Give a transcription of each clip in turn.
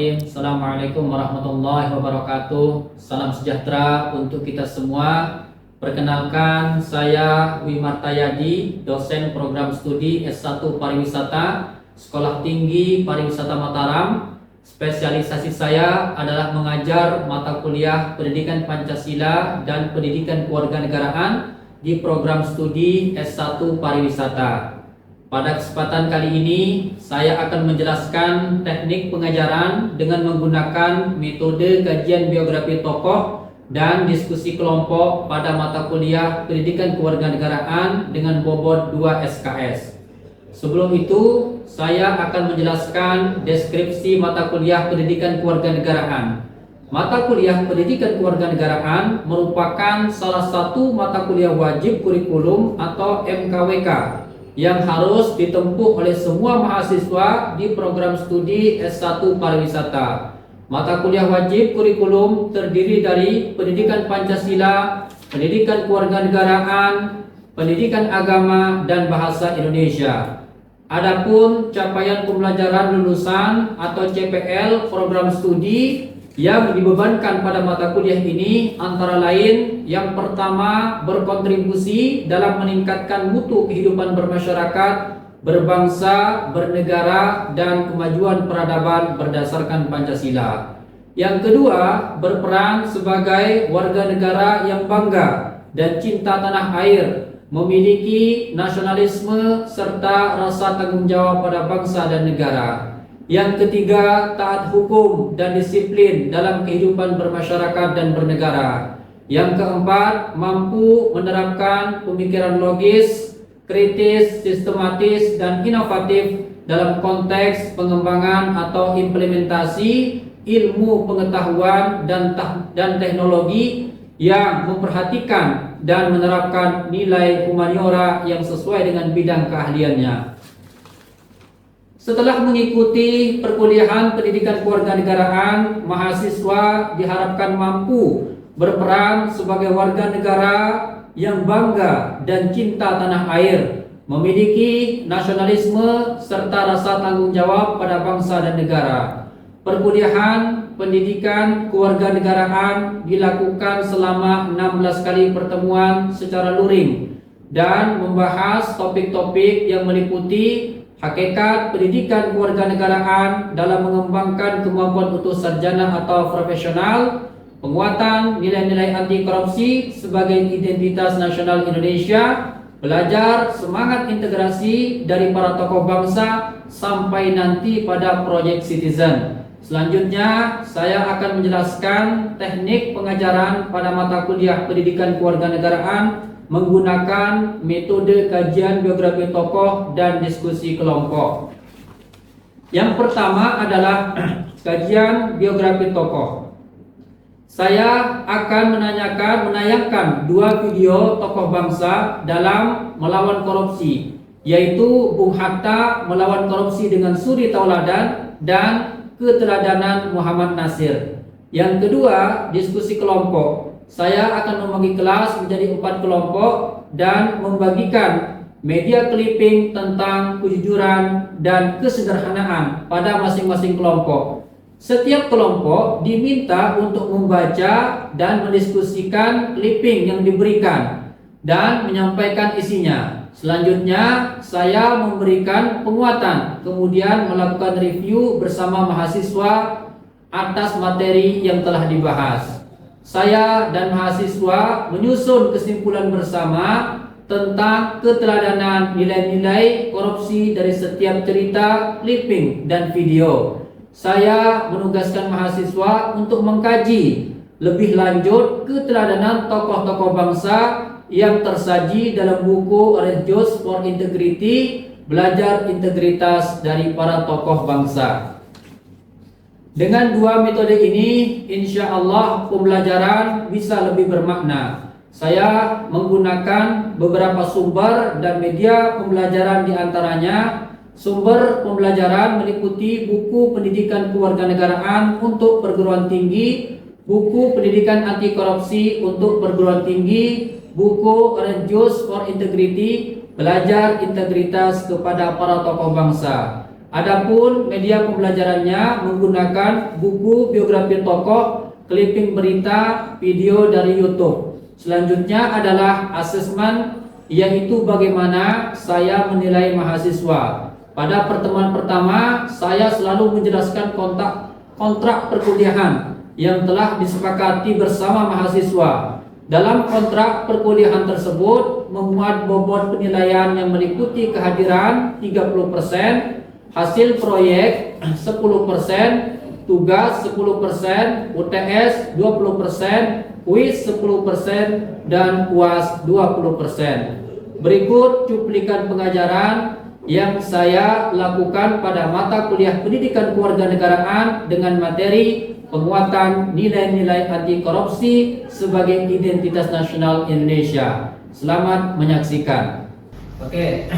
Bismillahirrahmanirrahim. Assalamualaikum warahmatullahi wabarakatuh. Salam sejahtera untuk kita semua. Perkenalkan, saya Wimartayadi, dosen program studi S1 Pariwisata, Sekolah Tinggi Pariwisata Mataram. Spesialisasi saya adalah mengajar mata kuliah Pendidikan Pancasila dan Pendidikan Kewarganegaraan di program studi S1 Pariwisata. Pada kesempatan kali ini, saya akan menjelaskan teknik pengajaran dengan menggunakan metode kajian biografi tokoh dan diskusi kelompok pada mata kuliah Pendidikan Kewarganegaraan dengan bobot 2 SKS. Sebelum itu, saya akan menjelaskan deskripsi mata kuliah Pendidikan Kewarganegaraan. Mata kuliah Pendidikan Kewarganegaraan merupakan salah satu mata kuliah wajib kurikulum atau MKWK yang harus ditempuh oleh semua mahasiswa di program studi S1 Pariwisata. Mata kuliah wajib kurikulum terdiri dari Pendidikan Pancasila, Pendidikan Kewarganegaraan, Pendidikan Agama, dan Bahasa Indonesia. Adapun capaian pembelajaran lulusan atau CPL program studi yang dibebankan pada mata kuliah ini antara lain: yang pertama, berkontribusi dalam meningkatkan mutu kehidupan bermasyarakat, berbangsa, bernegara, dan kemajuan peradaban berdasarkan Pancasila. Yang kedua, berperan sebagai warga negara yang bangga dan cinta tanah air, memiliki nasionalisme serta rasa tanggung jawab pada bangsa dan negara. Yang ketiga, taat hukum dan disiplin dalam kehidupan bermasyarakat dan bernegara. Yang keempat, mampu menerapkan pemikiran logis, kritis, sistematis, dan inovatif dalam konteks pengembangan atau implementasi ilmu pengetahuan dan teknologi yang memperhatikan dan menerapkan nilai humaniora yang sesuai dengan bidang keahliannya. Setelah mengikuti perkuliahan Pendidikan Kewarganegaraan, mahasiswa diharapkan mampu berperan sebagai warga negara yang bangga dan cinta tanah air, memiliki nasionalisme serta rasa tanggung jawab pada bangsa dan negara. Perkuliahan Pendidikan Kewarganegaraan dilakukan selama 16 kali pertemuan secara luring dan membahas topik-topik yang meliputi hakikat pendidikan kewarganegaraan dalam mengembangkan kemampuan utuh sarjana atau profesional, penguatan nilai-nilai anti korupsi sebagai identitas nasional Indonesia, belajar semangat integrasi dari para tokoh bangsa sampai nanti pada proyek citizen. Selanjutnya, saya akan menjelaskan teknik pengajaran pada mata kuliah Pendidikan Kewarganegaraan menggunakan metode kajian biografi tokoh dan diskusi kelompok. Yang pertama adalah kajian biografi tokoh. Saya akan menayangkan 2 video tokoh bangsa dalam melawan korupsi, yaitu Bung Hatta melawan korupsi dengan suri tauladan dan keteladanan Muhammad Nasir. Yang kedua, diskusi kelompok. Saya akan membagi kelas menjadi 4 kelompok dan membagikan media clipping tentang kejujuran dan kesederhanaan pada masing-masing kelompok. Setiap kelompok diminta untuk membaca dan mendiskusikan clipping yang diberikan dan menyampaikan isinya. Selanjutnya, saya memberikan penguatan, kemudian melakukan review bersama mahasiswa atas materi yang telah dibahas. Saya dan mahasiswa menyusun kesimpulan bersama tentang keteladanan nilai-nilai korupsi dari setiap cerita, clipping, dan video. Saya menugaskan mahasiswa untuk mengkaji lebih lanjut keteladanan tokoh-tokoh bangsa yang tersaji dalam buku Orange Juice for Integrity, belajar integritas dari para tokoh bangsa. Dengan 2 metode ini, insya Allah pembelajaran bisa lebih bermakna. Saya menggunakan beberapa sumber dan media pembelajaran, diantaranya sumber pembelajaran meliputi buku Pendidikan Kewarganegaraan untuk perguruan tinggi, buku Pendidikan Anti Korupsi untuk perguruan tinggi, buku Orange Juice for Integrity, belajar integritas kepada para tokoh bangsa. Adapun media pembelajarannya menggunakan buku biografi tokoh, clipping berita, video dari YouTube. Selanjutnya adalah asesmen, yaitu bagaimana saya menilai mahasiswa. Pada pertemuan pertama, saya selalu menjelaskan kontrak perkuliahan yang telah disepakati bersama mahasiswa. Dalam kontrak perkuliahan tersebut memuat bobot penilaian yang meliputi kehadiran 30%, hasil proyek 10%, tugas 10%, UTS 20%, kuis 10%, dan UAS 20%. Berikut cuplikan pengajaran yang saya lakukan pada mata kuliah Pendidikan Kewarganegaraan dengan materi penguatan nilai-nilai anti korupsi sebagai identitas nasional Indonesia. Selamat menyaksikan. Oke,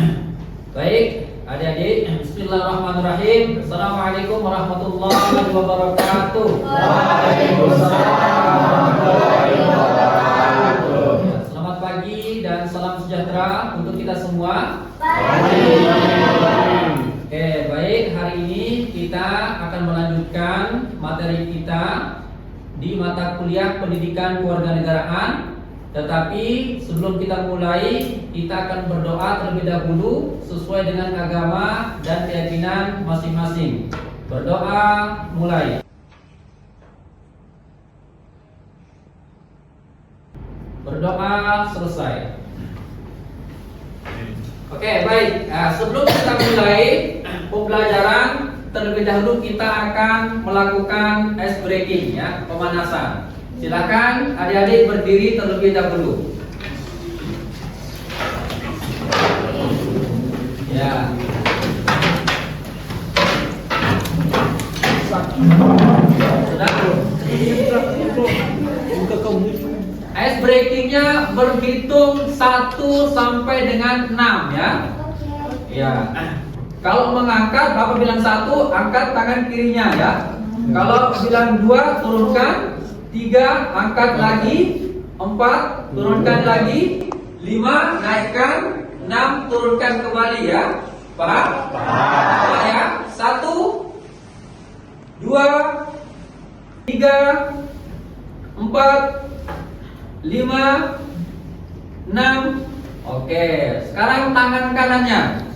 baik adik-adik, bismillahirrahmanirrahim. Assalamualaikum warahmatullahi wabarakatuh. Waalaikumsalam warahmatullahi wabarakatuh. Selamat pagi dan salam sejahtera untuk kita semua. Oke, baik, hari ini kita akan melanjutkan materi kita di mata kuliah Pendidikan Kewarganegaraan. Tetapi sebelum kita mulai, kita akan berdoa terlebih dahulu sesuai dengan agama dan keyakinan masing-masing. Berdoa mulai. Berdoa selesai. Oke, baik. Nah, sebelum kita mulai pembelajaran, terlebih dahulu kita akan melakukan ice breaking, ya, pemanasan. Silakan adik-adik berdiri terlebih dahulu. Ya. Sudah. Ice breakingnya berhitung 1 sampai dengan 6, ya. Ya. Kalau mengangkat, Bapak bilang 1, angkat tangan kirinya, ya. Kalau bilang 2, turunkan. 3, angkat lagi. 4, turunkan lagi. 5, naikkan. 6, turunkan kembali, ya. Paham? Paham, ya. 1, 2, 3, 4, 5, 6. Oke, sekarang tangan kanannya.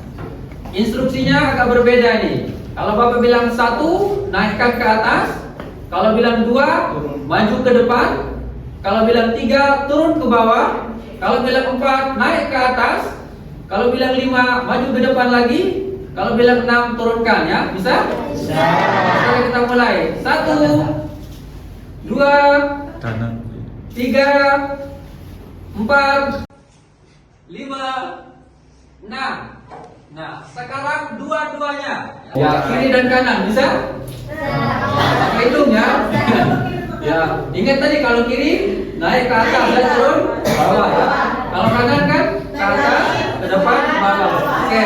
Instruksinya agak berbeda nih. Kalau Bapak bilang 1, naikkan ke atas. Kalau bilang 2, maju ke depan. Kalau bilang 3, turun ke bawah. Kalau bilang 4, naik ke atas. Kalau bilang 5, maju ke depan lagi. Kalau bilang 6, turunkan, ya. Bisa? Bisa. Sekarang kita mulai. 1, 2, 3, 4, 5, 6. Nah, sekarang dua-duanya. Ya, kiri dan kanan, bisa? Pakai hidung, ya. Ya, ingat tadi kalau kiri naik ke atas dan turun ke bawah, ya. Kalau kanan kan ke atas, ke depan, ke bawah. Oke.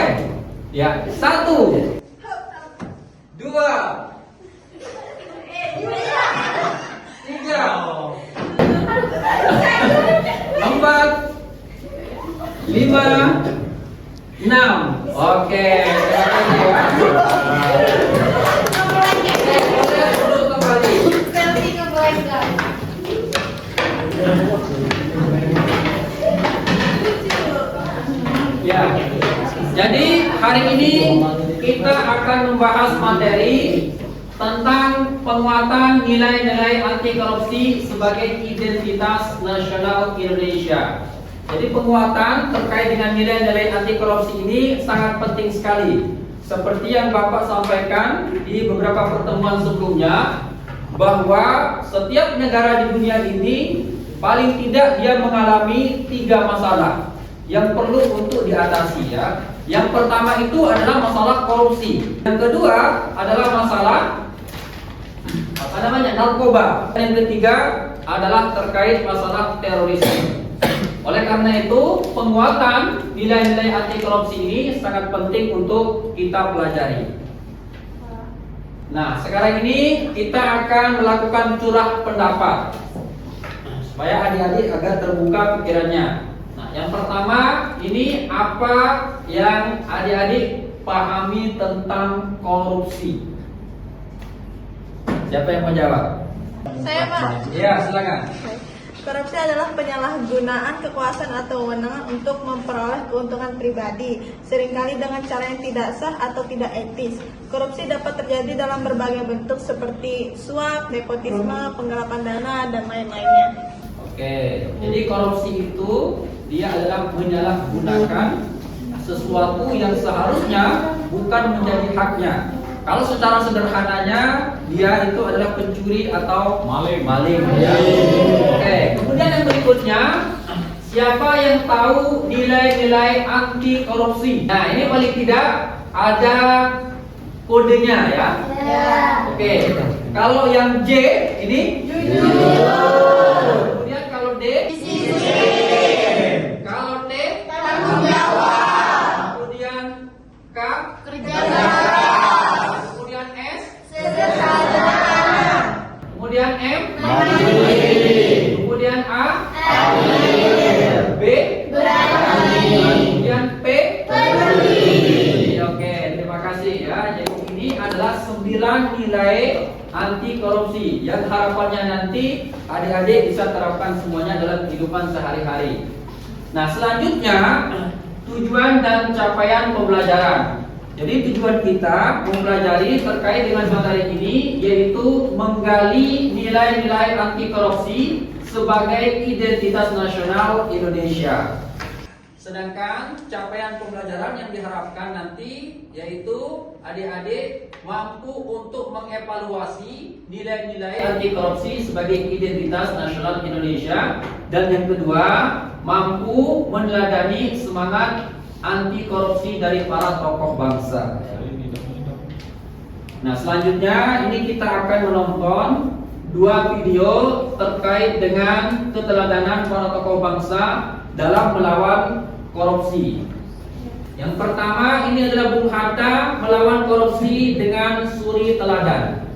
Ya, 1, 2, 3, 4, 5, 6. Oke. Duduk kembali. Ya. Jadi hari ini kita akan membahas materi tentang penguatan nilai-nilai anti korupsi sebagai identitas nasional Indonesia. Jadi penguatan terkait dengan nilai-nilai anti korupsi ini sangat penting sekali. Seperti yang Bapak sampaikan di beberapa pertemuan sebelumnya, bahwa setiap negara di dunia ini paling tidak dia mengalami 3 masalah yang perlu untuk diatasi, ya. Yang pertama itu adalah masalah korupsi. Yang kedua adalah masalah narkoba. Yang ketiga adalah terkait masalah terorisme. Oleh karena itu, penguatan nilai-nilai anti korupsi ini sangat penting untuk kita pelajari. Nah, sekarang ini kita akan melakukan curah pendapat supaya adik-adik agar terbuka pikirannya. Nah, yang pertama ini apa yang adik-adik pahami tentang korupsi? Siapa yang mau jawab? Saya, Pak. Ya, silakan. Korupsi adalah penyalahgunaan kekuasaan atau wewenang untuk memperoleh keuntungan pribadi, seringkali dengan cara yang tidak sah atau tidak etis. Korupsi dapat terjadi dalam berbagai bentuk seperti suap, nepotisme, penggelapan dana, dan lain-lainnya. Oke, jadi korupsi itu dia adalah menyalahgunakan sesuatu yang seharusnya bukan menjadi haknya. Kalau secara sederhananya dia itu adalah pencuri atau maling. Ya. Oke, kemudian yang berikutnya, siapa yang tahu nilai-nilai anti korupsi? Nah, ini paling tidak ada kodenya ya. Oke, kalau yang J ini jujur. Kemudian kalau D disiplin. Kalau T tanggung jawab. Kemudian K kerja keras. Kemudian S sederhana. Kemudian M mandiri. Kemudian A adil. B berani. Kemudian P peduli. Oke, terima kasih ya. Jadi ini adalah 9 nilai anti korupsi yang harapannya nanti adik-adik bisa terapkan semuanya dalam kehidupan sehari-hari. Nah, selanjutnya tujuan dan capaian pembelajaran. Jadi tujuan kita mempelajari terkait dengan materi ini yaitu menggali nilai-nilai anti korupsi sebagai identitas nasional Indonesia. Sedangkan capaian pembelajaran yang diharapkan nanti yaitu adik-adik mampu untuk mengevaluasi nilai-nilai anti korupsi sebagai identitas nasional Indonesia, dan yang kedua mampu meneladani semangat anti korupsi dari para tokoh bangsa. Nah, selanjutnya ini kita akan menonton 2 video terkait dengan keteladanan para tokoh bangsa dalam melawan korupsi. Yang pertama ini adalah Bung Hatta melawan korupsi dengan suri teladan.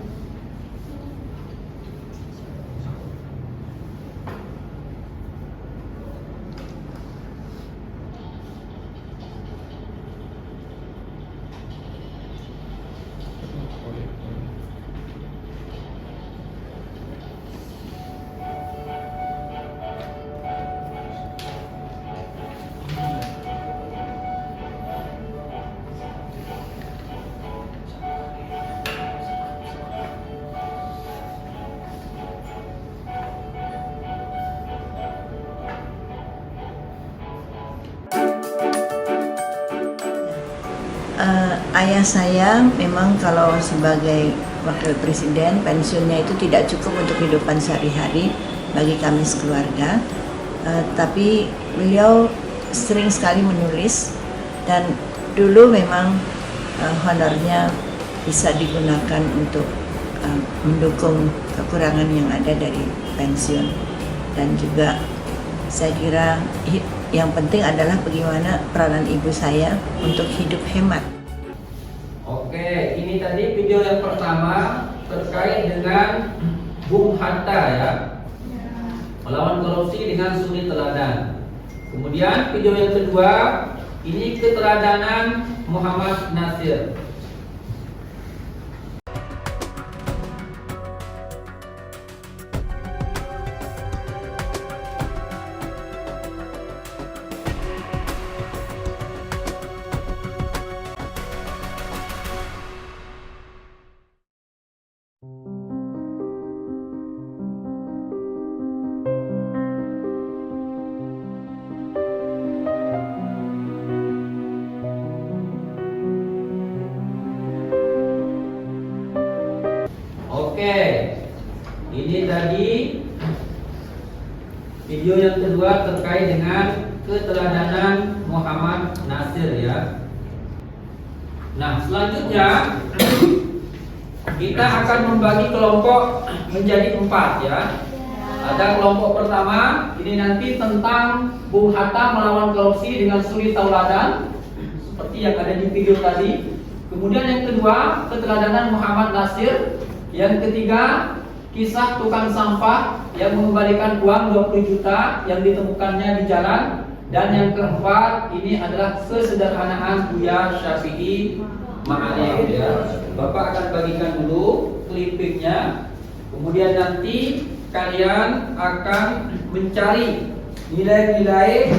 Ayah saya memang kalau sebagai wakil presiden pensiunnya itu tidak cukup untuk kehidupan sehari-hari bagi kami sekeluarga, tapi beliau sering sekali menulis dan dulu memang honornya bisa digunakan untuk mendukung kekurangan yang ada dari pensiun, dan juga saya kira yang penting adalah bagaimana peranan ibu saya untuk hidup hemat. Oke, ini tadi video yang pertama terkait dengan Bung Hatta ya, melawan korupsi dengan suri teladan. Kemudian video yang kedua ini keteladanan Muhammad Nasir. Oke, ini tadi video yang kedua terkait dengan keteladanan Muhammad Nasir ya. Nah, selanjutnya kita akan membagi kelompok menjadi 4 ya. Ada kelompok pertama, ini nanti tentang Bung Hatta melawan korupsi dengan suri tauladan seperti yang ada di video tadi. Kemudian yang kedua, keteladanan Muhammad Nasir. Yang ketiga, kisah tukang sampah yang mengembalikan uang 20 juta yang ditemukannya di jalan. Dan yang keempat ini adalah kesederhanaan Buya Syafi'i Ma'arif ya. Bapak akan bagikan dulu clippingnya. Kemudian nanti kalian akan mencari nilai-nilai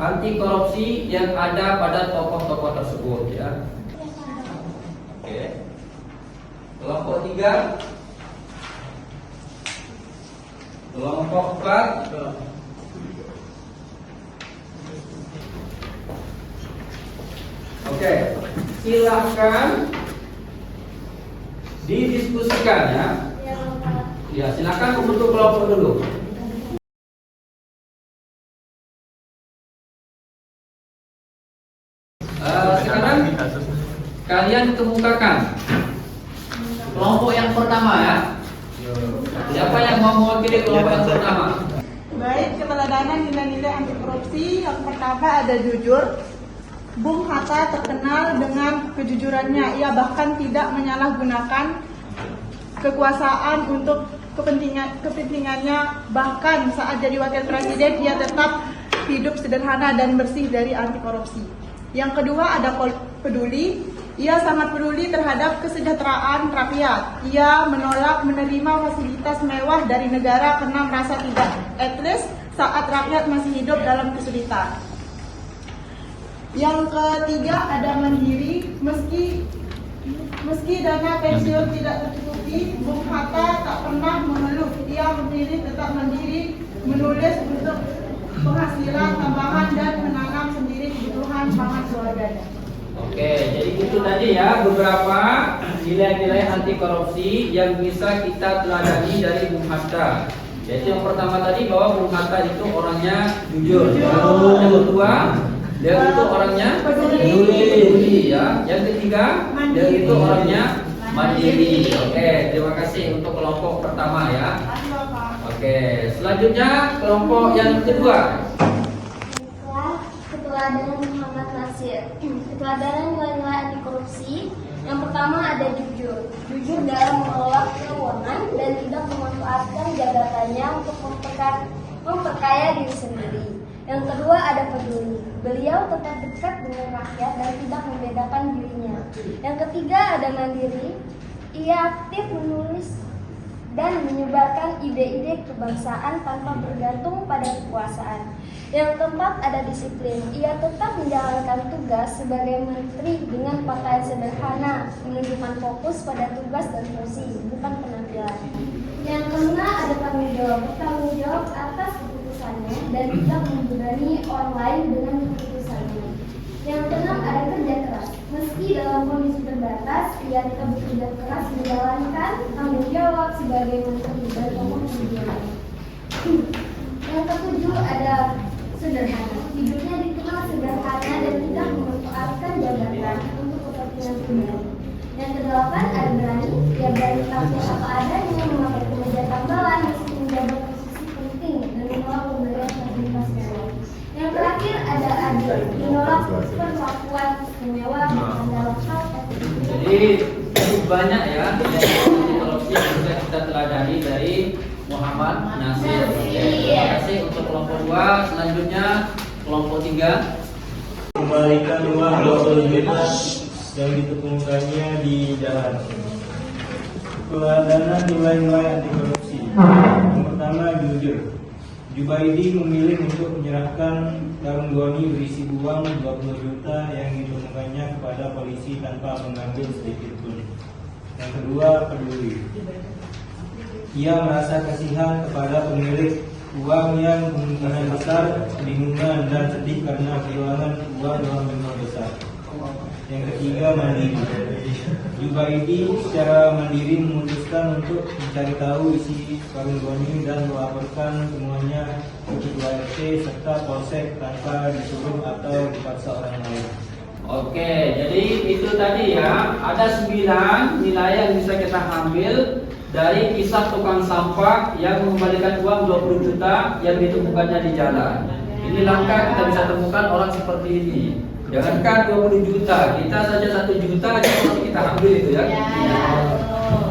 anti korupsi yang ada pada tokoh-tokoh tersebut ya. Oke. Kelompok 3, kelompok 4, oke, silahkan didiskusikan ya. Ya, silakan membentuk kelompok dulu. Sekarang kalian kemukakan kelompok yang pertama ya. Siapa yang mau mewakili kelompok yang pertama? Baik, keteladanan nilai-nilai anti korupsi. Yang pertama ada jujur. Bung Hatta terkenal dengan kejujurannya. Ia bahkan tidak menyalahgunakan kekuasaan untuk kepentingannya. Bahkan saat jadi wakil presiden, ia tetap hidup sederhana dan bersih dari anti korupsi. Yang kedua ada peduli. Ia sangat peduli terhadap kesejahteraan rakyat. Ia menolak menerima fasilitas mewah dari negara karena merasa tidak at least saat rakyat masih hidup dalam kesulitan. Yang ketiga ada mandiri. Meski dana pensiun tidak tercukupi, Bung Hatta tak pernah mengeluh. Ia memilih tetap mandiri, menulis untuk penghasilan tambahan dan menanam sendiri kebutuhan pangan keluarganya. Oke, jadi itu tadi ya beberapa nilai-nilai anti korupsi yang bisa kita teladani dari Bung Hatta. Yaitu yang pertama tadi bahwa Bung Hatta itu orangnya jujur. Yang kedua, dia itu orangnya peduli ya. Yang ketiga, dia itu orangnya mandiri. Oke, terima kasih untuk kelompok pertama ya. Oke, selanjutnya kelompok yang kedua. Keteladanan Muhammad Nasir. Keteladanan nilai-nilai anti korupsi. Yang pertama ada jujur. Jujur dalam mengelola keuangan dan tidak memanfaatkan jabatannya untuk memperkaya diri sendiri. Yang kedua ada peduli. Beliau tetap dekat dengan rakyat dan tidak membedakan dirinya. Yang ketiga ada mandiri. Ia aktif menulis dan menyebarkan ide-ide kebangsaan tanpa bergantung pada kekuasaan. Yang keempat ada disiplin. Ia tetap menjalankan tugas sebagai menteri dengan pakaian sederhana, menunjukkan fokus pada tugas dan fungsi, bukan penampilan. Yang kelima ada tanggung jawab. Bertanggung jawab atas keputusannya dan tidak membebani orang lain dengan keputusannya. Yang keenam ada kerja keras. Meski dalam kondisi terbatas, ia tetap bekerja keras menjalankan tanggung jawab sebagai menteri dan tokoh pimpinan. Yang ketujuh ada sederhana. Hidupnya dikenal sederhana dan tidak memanfaatkan jabatan untuk kepentingan pribadi. Yang kedelapan ada berani. Ia berani tampil apa adanya, memakai kemeja tambalan meski menjabat posisi penting dan menolak pemberian fasilitas mewah. Yang terakhir ada adil. Menolak perlakuan istimewa dalam hal etik. Jadi cukup banyak ya anti korupsi yang sudah kita teladani dari Muhammad Nasir. Terima kasih untuk kelompok 2. Selanjutnya kelompok 3. Kembalikan uang 20 juta yang ditemukannya di jalan. Keteladanan nilai-nilai anti korupsi. Yang pertama jujur. Jubaidi memilih untuk menyerahkan karung goni berisi uang 20 juta yang ditemukannya kepada polisi tanpa mengambil sedikit pun. Yang kedua peduli. Ia merasa kasihan kepada pemilik uang yang kemungkinan besar kebingungan dan sedih karena kehilangan uang dalam jumlah besar. Yang ketiga mandiri. Jubaidi secara mandiri memutuskan untuk mencari tahu isi karung goni dan melaporkan semuanya ke ketua RT serta polsek tanpa disuruh atau dipaksa orang lain. Oke, jadi itu tadi ya, ada 9 nilai yang bisa kita ambil dari kisah tukang sampah yang mengembalikan uang 20 juta yang ditemukannya di jalan. Ini langkah kita bisa temukan orang seperti ini. Jangankan 20 juta, kita saja 1 juta aja kalau kita ambil itu ya.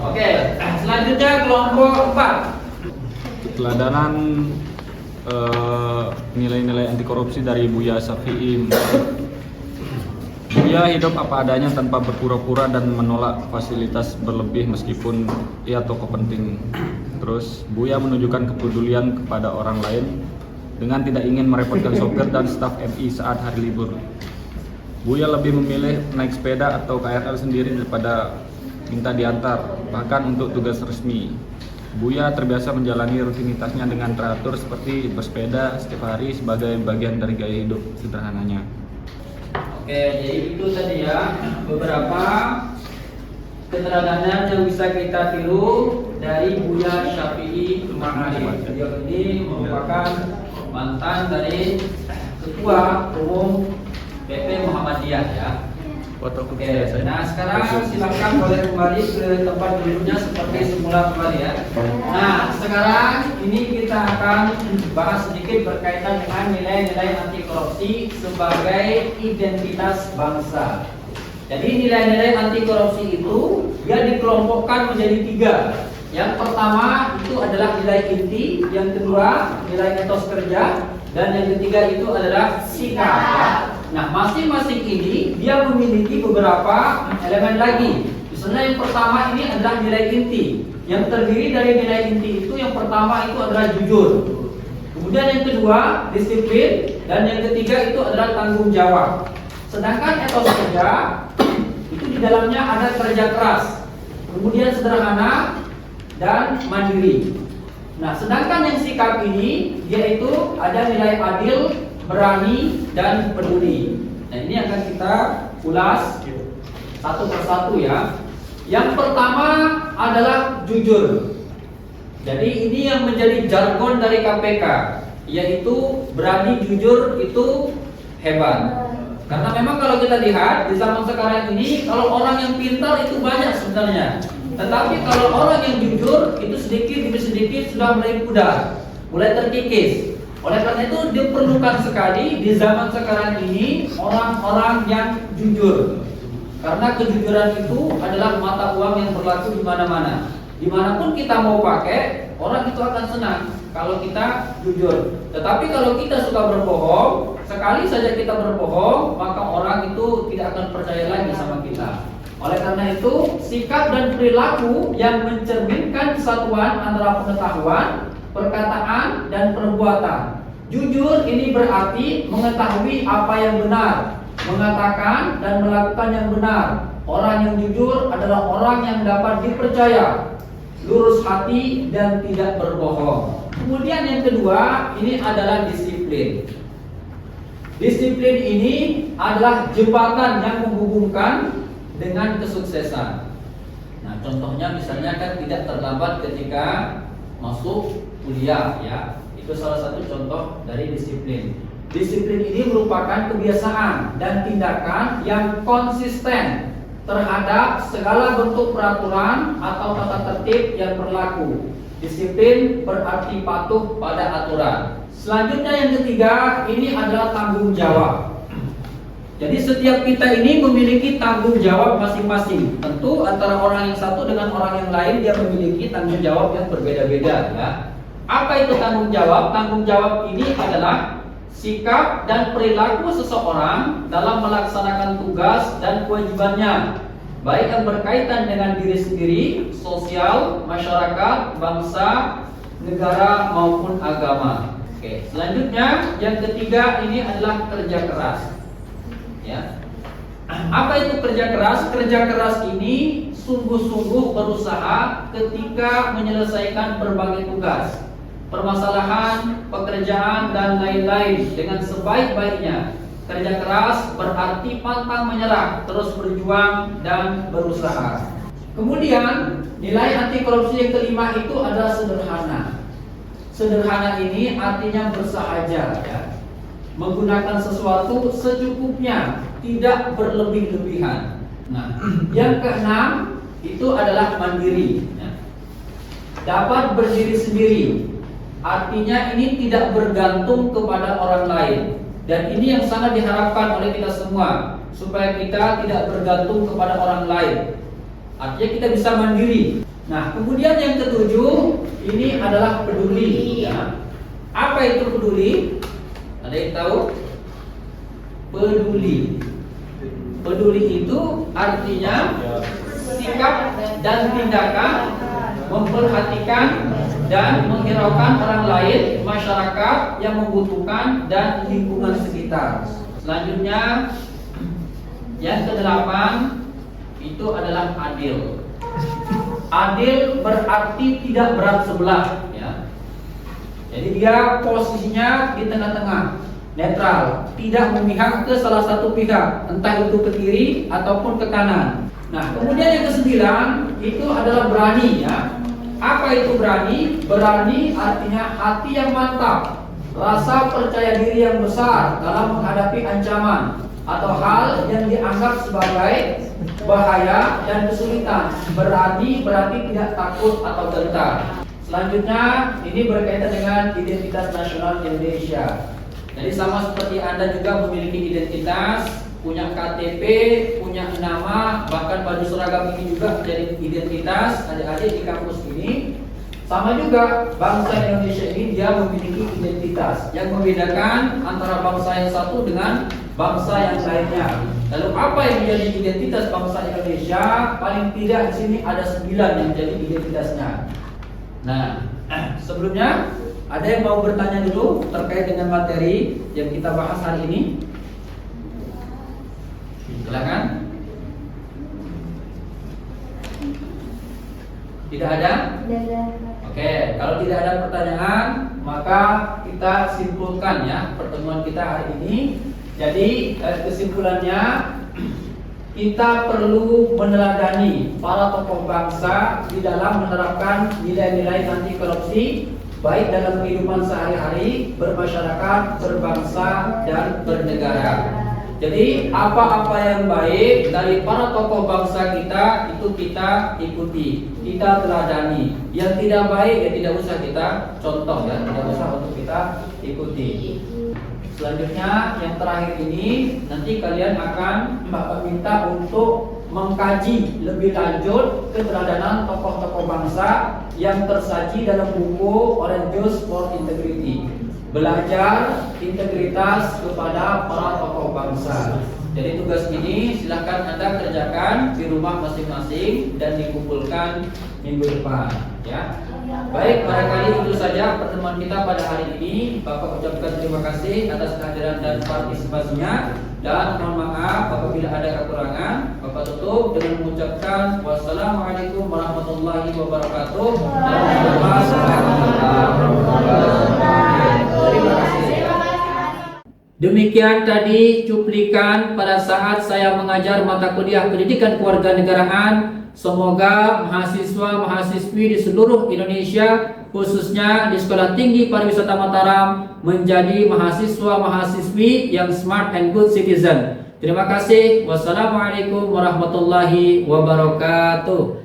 Oke, selanjutnya kelompok 4. Keteladanan nilai-nilai anti korupsi dari Buya Syafi'i. Buya hidup apa adanya tanpa berpura-pura dan menolak fasilitas berlebih meskipun ia tokoh penting. Terus Buya menunjukkan kepedulian kepada orang lain dengan tidak ingin merepotkan sopir dan staf MI saat hari libur. Buya lebih memilih naik sepeda atau KRL sendiri daripada minta diantar, bahkan untuk tugas resmi. Buya terbiasa menjalani rutinitasnya dengan teratur seperti bersepeda setiap hari sebagai bagian dari gaya hidup sederhananya. Oke, jadi itu tadi ya beberapa keteladanan yang bisa kita tiru dari Buya Syafi'i Ma'arif. Beliau ini merupakan mantan dari Ketua Umum PP Muhammadiyah ya. Oke, nah sekarang silakan boleh kembali ke tempat duduknya seperti semula kembali ya. Nah sekarang ini kita akan bahas sedikit berkaitan dengan nilai-nilai anti korupsi sebagai identitas bangsa. Jadi nilai-nilai anti korupsi itu dia dikelompokkan menjadi 3. Yang pertama itu adalah nilai inti, yang kedua nilai etos kerja, dan yang ketiga itu adalah sikap ya. Nah, masing-masing ini dia memiliki beberapa elemen lagi. Misalnya yang pertama ini adalah nilai inti. Yang terdiri dari nilai inti itu yang pertama itu adalah jujur. Kemudian yang kedua disiplin, dan yang ketiga itu adalah tanggung jawab. Sedangkan etos kerja itu di dalamnya ada kerja keras, kemudian sederhana dan mandiri. Nah, sedangkan yang sikap ini yaitu ada nilai adil, berani, dan peduli. Nah, ini akan kita ulas satu persatu ya. Yang pertama adalah jujur. Jadi ini yang menjadi jargon dari KPK, yaitu berani jujur itu hebat. Karena memang kalau kita lihat di zaman sekarang ini, kalau orang yang pintar itu banyak sebenarnya. Tetapi kalau orang yang jujur itu sedikit demi sedikit sudah mulai pudar, mulai terkikis. Oleh karena itu diperlukan sekali di zaman sekarang ini orang-orang yang jujur. Karena kejujuran itu adalah mata uang yang berlaku di mana-mana. Dimanapun kita mau pakai, orang itu akan senang kalau kita jujur. Tetapi kalau kita suka berbohong, sekali saja kita berbohong, maka orang itu tidak akan percaya lagi sama kita. Oleh karena itu, sikap dan perilaku yang mencerminkan kesatuan antara pengetahuan, perkataan, dan perbuatan. Jujur ini berarti mengetahui apa yang benar, mengatakan dan melakukan yang benar. Orang yang jujur adalah orang yang dapat dipercaya, lurus hati, dan tidak berbohong. Kemudian yang kedua, ini adalah disiplin. Disiplin ini adalah jembatan yang menghubungkan dengan kesuksesan. Nah, contohnya misalnya kan tidak terlambat ketika masuk kuliah ya. Itu salah satu contoh dari disiplin. Disiplin ini merupakan kebiasaan dan tindakan yang konsisten terhadap segala bentuk peraturan atau tata tertib yang berlaku. Disiplin berarti patuh pada aturan. Selanjutnya yang ketiga, ini adalah tanggung jawab. Jadi setiap kita ini memiliki tanggung jawab masing-masing. Tentu antara orang yang satu dengan orang yang lain dia memiliki tanggung jawab yang berbeda-beda ya. Apa itu tanggung jawab? Tanggung jawab ini adalah sikap dan perilaku seseorang dalam melaksanakan tugas dan kewajibannya, baik yang berkaitan dengan diri sendiri, sosial, masyarakat, bangsa, negara maupun agama. Oke, selanjutnya yang ketiga ini adalah kerja keras. Ya. Apa itu kerja keras? Kerja keras ini sungguh-sungguh berusaha ketika menyelesaikan berbagai tugas, permasalahan, pekerjaan, dan lain-lain dengan sebaik-baiknya. Kerja keras berarti pantang menyerah, terus berjuang dan berusaha. Kemudian nilai anti korupsi yang kelima itu adalah sederhana. Sederhana ini artinya bersahaja ya. Menggunakan sesuatu secukupnya, tidak berlebih-lebihan. Nah, yang keenam itu adalah mandiri ya. Dapat berdiri sendiri. Artinya ini tidak bergantung kepada orang lain. Dan ini yang sangat diharapkan oleh kita semua, supaya kita tidak bergantung kepada orang lain. Artinya kita bisa mandiri. Nah, kemudian yang ketujuh ini adalah peduli ya. Apa itu peduli? Ada yang tahu? Peduli. Peduli itu artinya sikap dan tindakan memperhatikan dan menghiraukan orang lain, masyarakat yang membutuhkan dan lingkungan sekitar. Selanjutnya yang kedelapan itu adalah adil. Adil berarti tidak berat sebelah, ya. Jadi dia posisinya di tengah-tengah, netral, tidak memihak ke salah satu pihak, entah itu ke kiri ataupun ke kanan. Nah, kemudian yang kesembilan itu adalah berani, ya. Apa itu berani? Berani artinya hati yang mantap, rasa percaya diri yang besar dalam menghadapi ancaman atau hal yang dianggap sebagai bahaya dan kesulitan. Berani berarti tidak takut atau gentar. Selanjutnya ini berkaitan dengan identitas nasional Indonesia. Jadi sama seperti Anda juga memiliki identitas, punya KTP, punya nama, bahkan baju seragam ini juga menjadi identitas adik-adik di kampus ini. Sama juga bangsa Indonesia ini dia memiliki identitas yang membedakan antara bangsa yang satu dengan bangsa yang lainnya. Lalu apa yang menjadi identitas bangsa Indonesia? Paling tidak di sini ada 9 yang menjadi identitasnya. Nah, sebelumnya ada yang mau bertanya dulu terkait dengan materi yang kita bahas hari ini? Silakan. Tidak ada? Tidak ada. Oke, kalau tidak ada pertanyaan, maka kita simpulkan ya pertemuan kita hari ini. Jadi kesimpulannya, kita perlu meneladani para tokoh bangsa di dalam menerapkan nilai-nilai anti korupsi, baik dalam kehidupan sehari-hari, bermasyarakat, berbangsa, dan bernegara. Jadi apa-apa yang baik dari para tokoh bangsa kita itu kita ikuti, kita teladani. Yang tidak baik ya tidak usah kita contoh ya, tidak usah untuk kita ikuti. Selanjutnya yang terakhir ini nanti kalian akan Bapak minta untuk mengkaji lebih lanjut keteladanan tokoh-tokoh bangsa yang tersaji dalam buku Orange for Integrity. Belajar integritas kepada para tokoh bangsa. Jadi tugas ini silahkan Anda kerjakan di rumah masing-masing dan dikumpulkan minggu depan ya. Baik, barangkali itu saja pertemuan kita pada hari ini. Bapak ucapkan terima kasih atas kehadiran dan partisipasinya, dan mohon maaf apabila ada kekurangan. Bapak tutup dengan mengucapkan wassalamualaikum warahmatullahi wabarakatuh. Terima kasih. Demikian tadi cuplikan pada saat saya mengajar mata kuliah pendidikan kewarganegaraan. Semoga mahasiswa-mahasiswi di seluruh Indonesia, khususnya di Sekolah Tinggi Pariwisata Mataram, menjadi mahasiswa-mahasiswi yang smart and good citizen. Terima kasih. Wassalamualaikum warahmatullahi wabarakatuh.